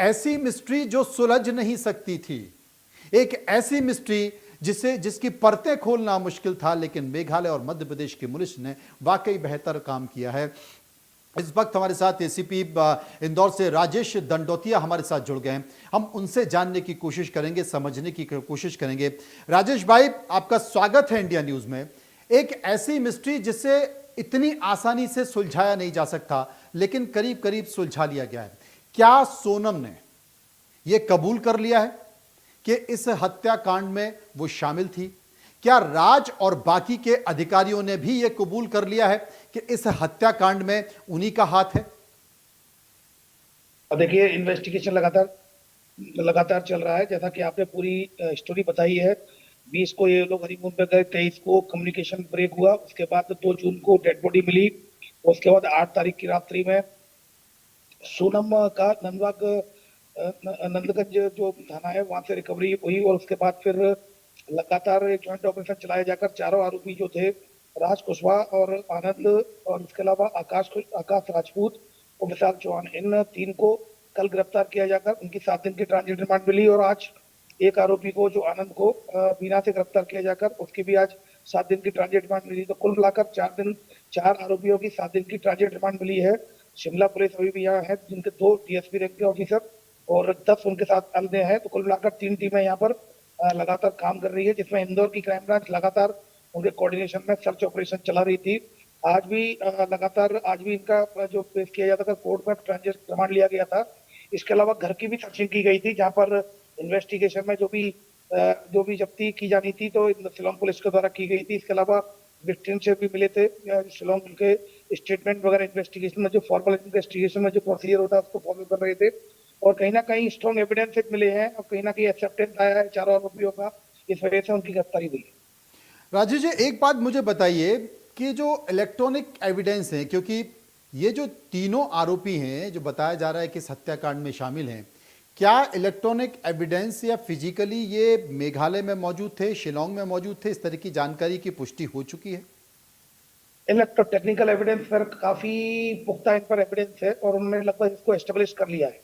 ऐसी मिस्ट्री जो सुलझ नहीं सकती थी, एक ऐसी मिस्ट्री जिसकी परतें खोलना मुश्किल था, लेकिन मेघालय और मध्य प्रदेश की पुलिस ने वाकई बेहतर काम किया है। इस वक्त हमारे साथ एसीपी इंदौर से राजेश दंडोतिया हमारे साथ जुड़ गए हैं। हम उनसे जानने की कोशिश करेंगे, समझने की कोशिश करेंगे। राजेश भाई, आपका स्वागत है इंडिया न्यूज में। एक ऐसी मिस्ट्री जिसे इतनी आसानी से सुलझाया नहीं जा सकता, लेकिन करीब करीब सुलझा लिया गया है। क्या सोनम ने यह कबूल कर लिया है कि इस हत्याकांड में वो शामिल थी? क्या राज और बाकी के अधिकारियों ने भी यह कबूल कर लिया है कि इस हत्याकांड में उन्हीं का हाथ है? देखिए, इन्वेस्टिगेशन लगातार लगातार चल रहा है। जैसा कि आपने पूरी स्टोरी बताई है, 20 को ये लोग हनीमून पे गए, 23 को कम्युनिकेशन ब्रेक हुआ, उसके बाद 2 जून को डेड बॉडी मिली, उसके बाद 8 तारीख की रात्रि में सोनम का नंदगंज जो थाना है वहां से रिकवरी हुई, और उसके बाद फिर लगातार एक ज्वाइंट ऑपरेशन चलाया जाकर चारों आरोपी जो थे, राज कुशवाहा और आनंद और इसके अलावा आकाश राजपूत और विशाल चौहान, इन 3 को कल गिरफ्तार किया जाकर उनकी 7 दिन की ट्रांजिट रिमांड मिली, और आज एक आरोपी को जो आनंद को बीना से गिरफ्तार किया जाकर उसकी भी आज 7 दिन की ट्रांजिट रिमांड मिली। तो कुल मिलाकर 4 आरोपियों की 7 दिन की ट्रांजिट रिमांड मिली है। शिमला पुलिस अभी भी यहाँ है, जिनके 2 डीएसपी रैंक के ऑफिसर और 10 उनके साथ अन्य हैं। तो कुल मिलाकर 3 टीमें यहाँ पर लगातार काम कर रही है, जिसमें इंदौर की क्राइम ब्रांच लगातार उनके कोऑर्डिनेशन में सर्च ऑपरेशन चला रही थी। आज भी इनका जो पेश किया जाता था कोर्ट में, ट्रांजिट रिमांड लिया गया था। इसके अलावा घर की भी सर्चिंग की गई थी, जहां पर इन्वेस्टिगेशन में जो भी जब्ती की जानी थी तो शिलोंग पुलिस के द्वारा की गई थी। इसके अलावा विक्टिम से भी मिले थे शिलोंग के स्टेटमेंट वगैरह, इन्वेस्टिगेशन में जो फॉर्मल इन्वेस्टिगेशन में जो प्रोसीजर होता है उसको फॉलो कर रहे थे, और कहीं ना कहीं स्ट्रॉन्ग एविडेंस मिले हैं और कहीं ना कहीं एक्सेप्टेंस आया है चारों आरोपियों का, इस वजह से उनकी गिरफ्तारी हुई है। राजेश जी, एक बात मुझे बताइए कि जो इलेक्ट्रॉनिक एविडेंस है, क्योंकि ये जो तीनों आरोपी हैं जो बताया जा रहा है कि इस हत्याकांड में शामिल हैं, क्या इलेक्ट्रॉनिक एविडेंस या फिजिकली ये मेघालय में मौजूद थे, शिलोंग में मौजूद थे? इस तरह की जानकारी की पुष्टि हो चुकी है? इलेक्ट्रो टेक्निकल एविडेंस पर काफी पुख्ता इन पर एविडेंस है और उन्होंने लगभग इसको एस्टेब्लिश कर लिया है।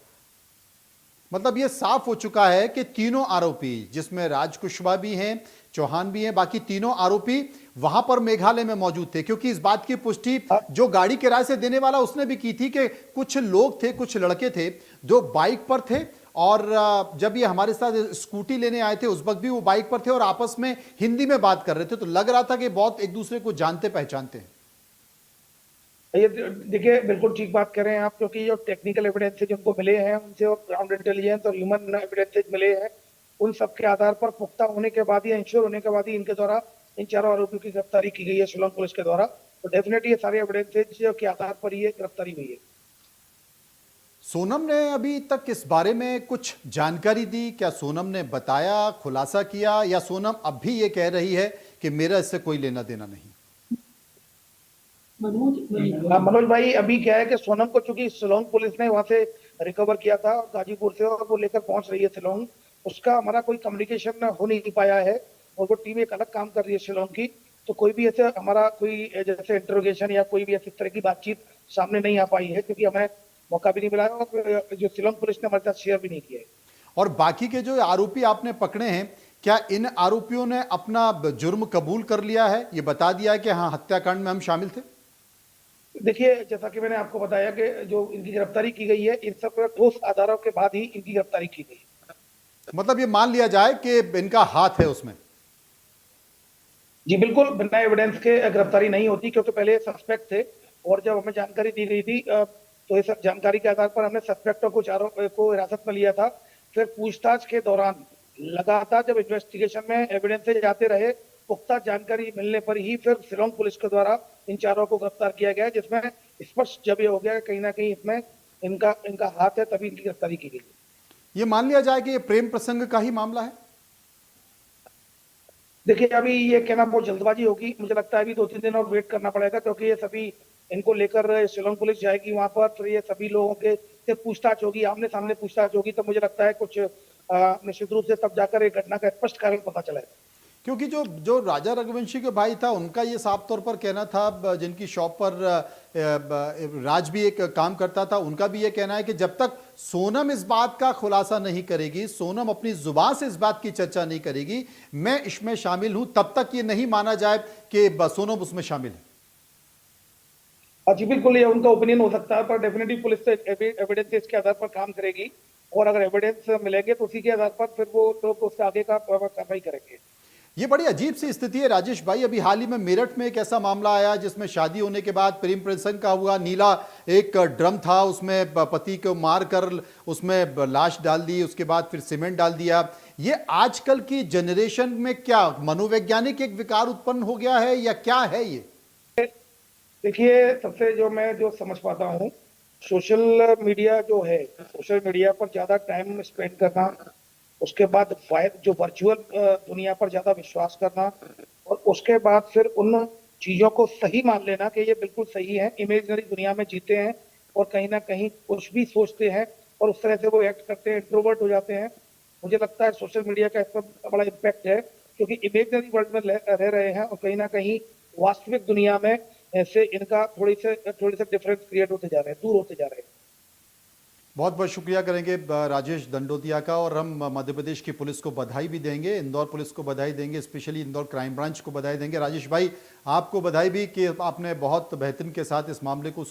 मतलब ये साफ हो चुका है कि तीनों आरोपी, जिसमें राज कुशवाहा भी हैं, चौहान भी हैं, बाकी तीनों आरोपी वहां पर मेघालय में मौजूद थे। क्योंकि इस बात की पुष्टि जो गाड़ी किराए से देने वाला उसने भी की थी कि कुछ लोग थे, कुछ लड़के थे जो बाइक पर थे, और जब ये हमारे साथ स्कूटी लेने आए थे उस वक्त भी वो बाइक पर थे और आपस में हिंदी में बात कर रहे थे, तो लग रहा था कि बहुत एक दूसरे को जानते पहचानते हैं। ये देखिए, बिल्कुल ठीक बात कर रहे हैं आप, क्योंकि जो टेक्निकल एविडेंस जिनको मिले हैं उनसे, और ग्राउंड इंटेलिजेंस और ह्यूमन एविडेंस मिले हैं, उन सब के आधार पर पुख्ता होने के बाद या इंश्योर होने के बाद ही इनके द्वारा इन चारों आरोपियों की गिरफ्तारी की गई है शिलोंग पुलिस के द्वारा। तो डेफिनेटली ये सारे एविडेंस के आधार पर ये गिरफ्तारी हुई है। सोनम ने अभी तक इस बारे में कुछ जानकारी दी? क्या सोनम ने बताया, खुलासा किया, या सोनम अब भी ये कह रही है कि मेरा इससे कोई लेना देना नहीं? मनोज भाई, अभी क्या है कि सोनम को चूंकि शिलोंग पुलिस ने वहां से रिकवर किया था और गाजीपुर से, और वो लेकर पहुंच रही है शिलोंग, उसका हमारा कोई कम्युनिकेशन हो नहीं पाया है, और वो टीम एक अलग काम कर रही है शिलोंग की। तो कोई भी ऐसे हमारा कोई जैसे इंटरोगेशन या कोई भी ऐसी तरह की बातचीत सामने नहीं आ पाई है, क्योंकि हमें मौका भी नहीं मिला है और जो शिलोंग पुलिस ने हमारे साथ शेयर भी नहीं किया है। और बाकी के जो आरोपी आपने पकड़े हैं, क्या इन आरोपियों ने अपना जुर्म कबूल कर लिया है, ये बता दिया है कि हाँ, हत्याकांड में हम शामिल थे? देखिए, जैसा कि मैंने आपको बताया कि जो इनकी गिरफ्तारी की गई है, इन सब ठोस आधारों के बाद ही इनकी गिरफ्तारी की गई। मतलब ये मान लिया जाए कि इनका हाथ है उसमें? जी बिल्कुल, बिना एविडेंस के गिरफ्तारी नहीं होती, क्योंकि पहले सस्पेक्ट थे, और जब हमें जानकारी दी गई थी तो इस जानकारी के आधार पर हमने सस्पेक्टों को हिरासत में लिया था। फिर पूछताछ के दौरान लगातार जब इन्वेस्टिगेशन में एविडेंसेज आते रहे, पुख्ता जानकारी मिलने पर ही फिर शिलोंग पुलिस के द्वारा इन चारों को गिरफ्तार किया गया, जिसमें स्पष्ट जब ये हो गया कहीं ना कहीं इसमें इनका इनका हाथ है, तभी इनकी गिरफ्तारी की गई। ये मान लिया जाए कि ये प्रेम प्रसंग का ही मामला है? देखिए, अभी ये कहना बहुत जल्दबाजी होगी, मुझे लगता है अभी 2-3 दिन और वेट करना पड़ेगा, क्योंकि ये सभी इनको लेकर शिलोंग पुलिस जाएगी वहां पर, फिर ये सभी लोगों के से पूछताछ होगी, आमने सामने पूछताछ होगी, तो मुझे लगता है कुछ निश्चित रूप से तब जाकर एक घटना का स्पष्ट कारण पता चलेगा। क्योंकि जो जो राजा रघुवंशी के भाई था उनका ये साफ तौर पर कहना था, जिनकी शॉप पर राज भी एक काम करता था, उनका भी ये कहना है कि जब तक सोनम इस बात का खुलासा नहीं करेगी, सोनम अपनी जुबान से इस बात की चर्चा नहीं करेगी मैं इसमें शामिल हूं, तब तक ये नहीं माना जाए कि सोनम उसमें शामिल है। जी बिल्कुल, ये उनका ओपिनियन हो सकता है, पर डेफिनेटली पुलिस तो एविडेंस के आधार पर काम करेगी, और अगर एविडेंस मिलेंगे तो उसी के आधार पर फिर वो लोग उससे आगे का कार्रवाई करेंगे। ये बड़ी अजीब सी स्थिति है राजेश भाई। अभी हाल ही में मेरठ में एक ऐसा मामला आया जिसमें शादी होने के बाद प्रेम प्रसंग का हुआ, नीला एक ड्रम था, उसमें पति को मारकर उसमें लाश डाल दी, उसके बाद फिर सीमेंट डाल दिया। ये आजकल की जनरेशन में क्या मनोवैज्ञानिक एक विकार उत्पन्न हो गया है या क्या है ये? देखिए, सबसे जो मैं जो समझ पाता हूँ, सोशल मीडिया जो है, सोशल मीडिया पर ज्यादा टाइम स्पेंड करना, उसके बाद जो वर्चुअल दुनिया पर ज्यादा विश्वास करना, और उसके बाद फिर उन चीजों को सही मान लेना कि ये बिल्कुल सही है, इमेजिनरी दुनिया में जीते हैं और कहीं ना कहीं कुछ भी सोचते हैं और उस तरह से वो एक्ट करते हैं, इंट्रोवर्ट हो जाते हैं। मुझे लगता है सोशल मीडिया का इस पर बड़ा इम्पैक्ट है, क्योंकि इमेजिनरी वर्ल्ड में रह रहे हैं और कहीं ना कहीं वास्तविक दुनिया में ऐसे इनका थोड़ी से डिफरेंस क्रिएट होते जा रहे हैं, दूर होते जा रहे हैं। बहुत बहुत शुक्रिया करेंगे राजेश दंडोतिया का, और हम मध्य प्रदेश की पुलिस को बधाई भी देंगे, इंदौर पुलिस को बधाई देंगे, स्पेशली इंदौर क्राइम ब्रांच को बधाई देंगे। राजेश भाई, आपको बधाई भी कि आपने बहुत बेहतरीन के साथ इस मामले को